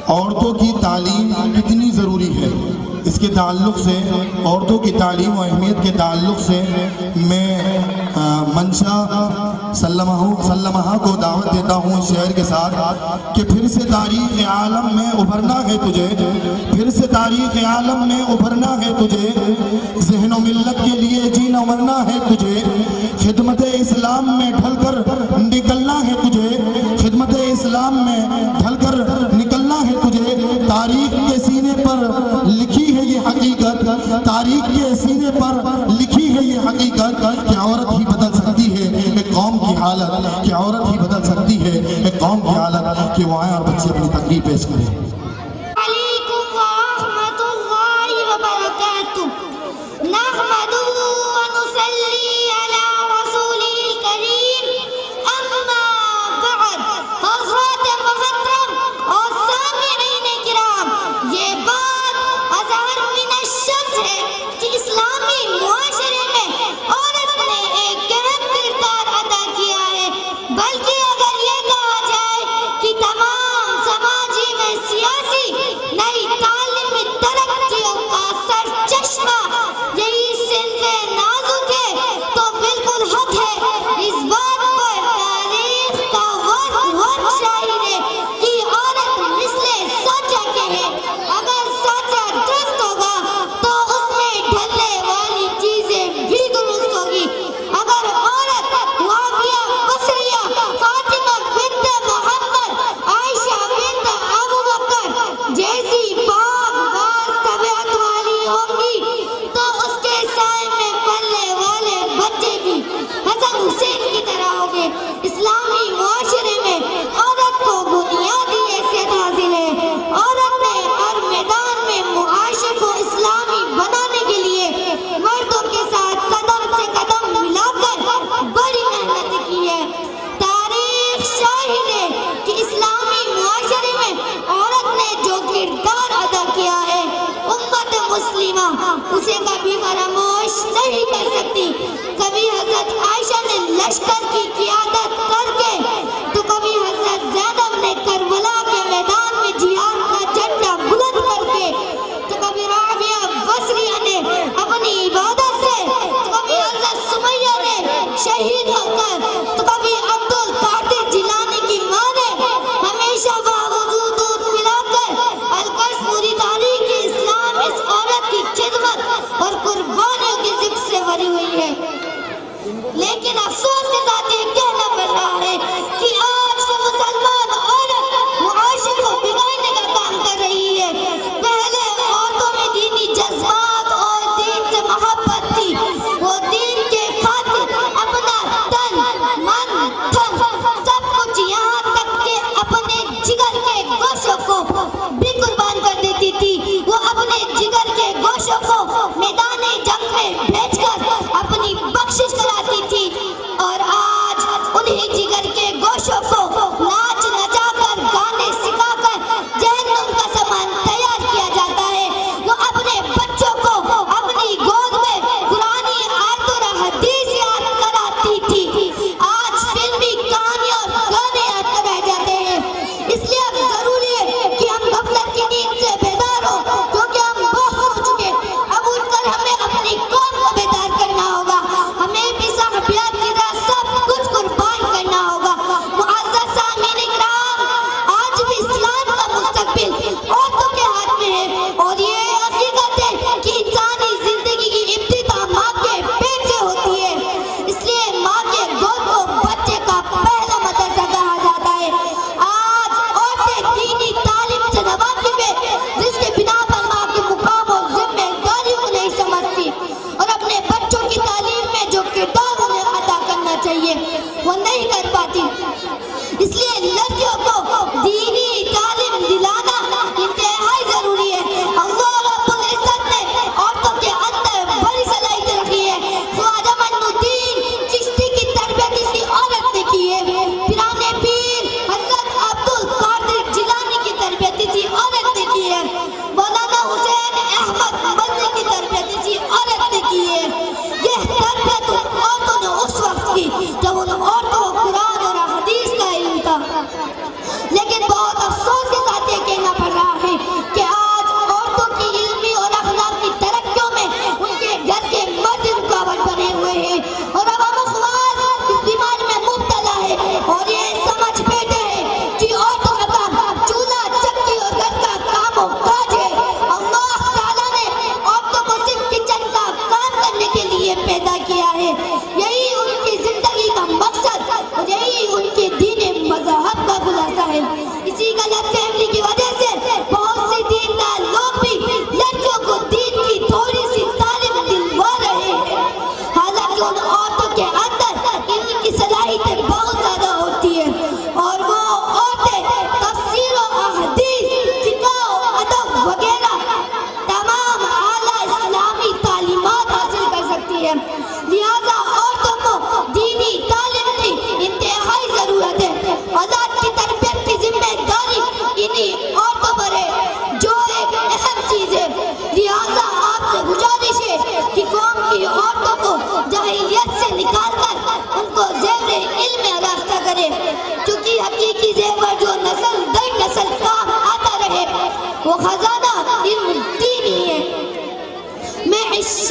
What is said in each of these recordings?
عورتوں کی تعلیم کتنی ضروری ہے، اس کے تعلق سے، عورتوں کی تعلیم و اہمیت کے تعلق سے میں منشا سلمہ کو دعوت دیتا ہوں اس شعر کے ساتھ کہ پھر سے تاریخ عالم میں ابھرنا ہے تجھے، پھر سے تاریخ عالم میں ابھرنا ہے تجھے، ذہن و ملت کے لیے جینا مرنا ہے تجھے، خدمت اسلام میں ڈھل کر نکلنا ہے تجھے، خدمت اسلام میں ڈھل کر نکلنا ہے تجھے، تاریخ کے سینے پر لکھی ہے یہ حقیقت، تاریخ کے سینے پر لکھی ہے یہ حقیقت کہ عورت ہی بدل سکتی ہے ایک قوم کی حالت، کہ عورت ہی بدل سکتی ہے ایک قوم کی حالت، کہ وہ آئیں اور بچے اپنی تقریر پیش کریں۔ علیکم ورحمۃ اللہ وبرکاتہ، نحمد ونصلی علی رسول الکریم، اما بعد، حضرات محترم اور سامعین کرام، یہ بات اظہر من الشمس ہے کہ اسلامی معاشرے میں عورت نے ایک اہم کردار ادا کیا ہے، بلکہ اگر یہ کہا جائے کہ تمام سماجی میں سیاسی نئی تعلیمی ترقیوں کا سر چشمہ یہی صنف نازک ہے تو بالکل حق ہے۔ اس بات پر تاریخ کا وقت شاہد ہے کہ عورت مثل سوچا کے ہے، اگر سوچا درست ہوگا تو اس میں ڈھلنے والی چیزیں بھی درست ہوگی۔ اگر عورت معاویہ بصریہ، فاطمہ بنت محمد، عائشہ بنت ابوبکر جیسی پاک باز طبیعت والی ہوگی تو اس کے سائے میں پلنے والے بچے بھی حسن حسین کی طرح ہوں گے۔ اسلامی معاشرے میں عورت کو بنیادی حیثیت حاصل ہے۔ عورت نے ہر میدان میں معاشرے کو اسلامی بنانے کے لیے مردوں کے ساتھ قدم سے قدم ملا کر بڑی محنت کی ہے۔ تاریخ شاہد ہے کہ اسلامی معاشرے میں عورت نے جو کردار ادا کیا ہے، امت مسلمہ اسے کبھی فراموش نہیں کر سکتی۔ کبھی حضرت عائشہ نے لشکر کی قیادت کر کے تو کبھی حضرت زینب نے کربلا کے میدان میں جہاد کا جھنڈا بلند کر کے، تو کبھی رابعہ بصریہ نے اپنی عبادت سے، تو کبھی حضرت سمیہ نے شہید ہو کر، تو کبھی عبد القادر جیلانی کی ماں نے ہمیشہ باوضو دودھ پلا کر القدس پوری تاریخ اسلام اس عورت کی خدمت اور قربانیوں کے ذکر سے بھری ہوئی ہے۔ لیکن افسوس کے ساتھ یہ کہنا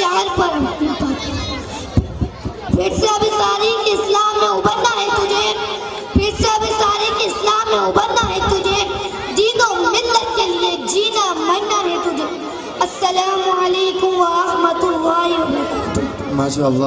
شعر پر پھر سے ابھی تاریخ اسلام میں ابھرنا ہے تجھے، پھر سے ابھی تاریخ اسلام میں ابھرنا ہے تجھے، دین و ملت کے لیے جینا مرنا ہے تجھے۔ السلام علیکم ورحمۃ اللہ وبرکاتہ۔ ماشاء اللہ۔